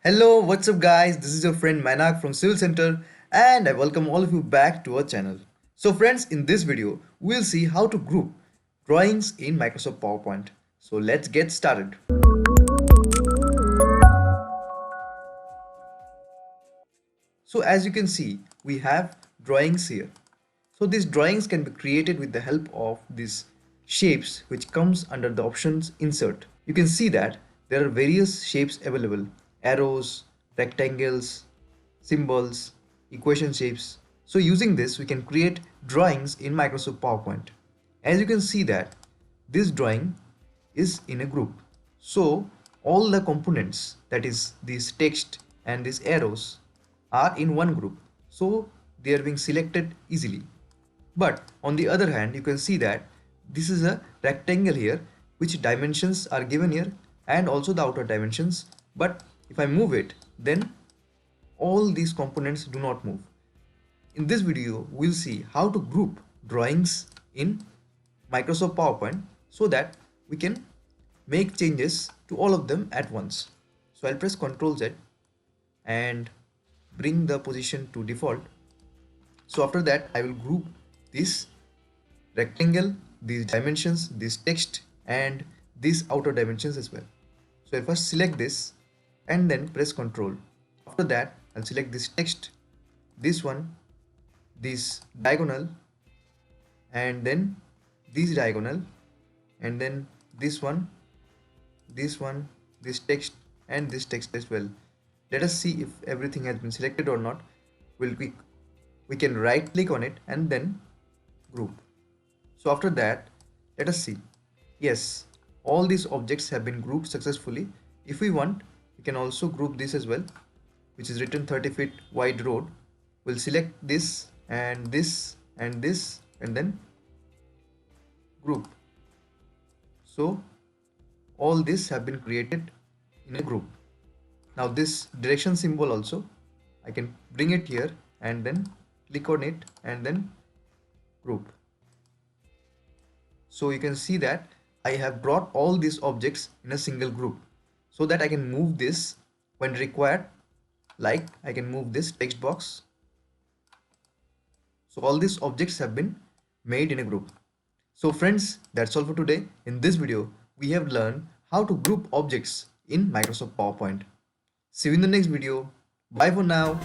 Hello, what's up guys? This is your friend Manak from Civil Center and I welcome all of you back to our channel. So friends, in this video, we'll see how to group drawings in Microsoft PowerPoint. So let's get started. So as you can see, we have drawings here. So these drawings can be created with the help of these shapes which comes under the options insert. You can see that there are various shapes available: arrows, rectangles, symbols, equation shapes. So using this we can create drawings in Microsoft PowerPoint. As you can see that this drawing is in a group. So all the components, that is this text and these arrows, are in one group. So they are being selected easily. But on the other hand, you can see that this is a rectangle here, which dimensions are given here and also the outer dimensions. But if I move it, then all these components do not move. In this video, we'll see how to group drawings in Microsoft PowerPoint so that we can make changes to all of them at once. So I'll press Ctrl Z and bring the position to default. So after that, I will group this rectangle, these dimensions, this text and these outer dimensions as well. So I'll first select this and then press Ctrl. After that, I'll select this text, this one, this diagonal, and then this diagonal, and then this one, this text and this text as well. Let us see if everything has been selected or not. We can right click on it and then group. So after that, let us see. Yes, all these objects have been grouped successfully. If we want, we can also group this as well, which is written 30 feet wide road. We'll select this and this and this and then group. So all this have been created in a group. Now this direction symbol also, I can bring it here and then click on it and then group. So you can see that I have brought all these objects in a single group so that I can move this when required. Like I can move this text box. So all these objects have been made in a group. So friends, that's all for today. In this video, we have learned how to group objects in Microsoft PowerPoint. See you in the next video. Bye for now.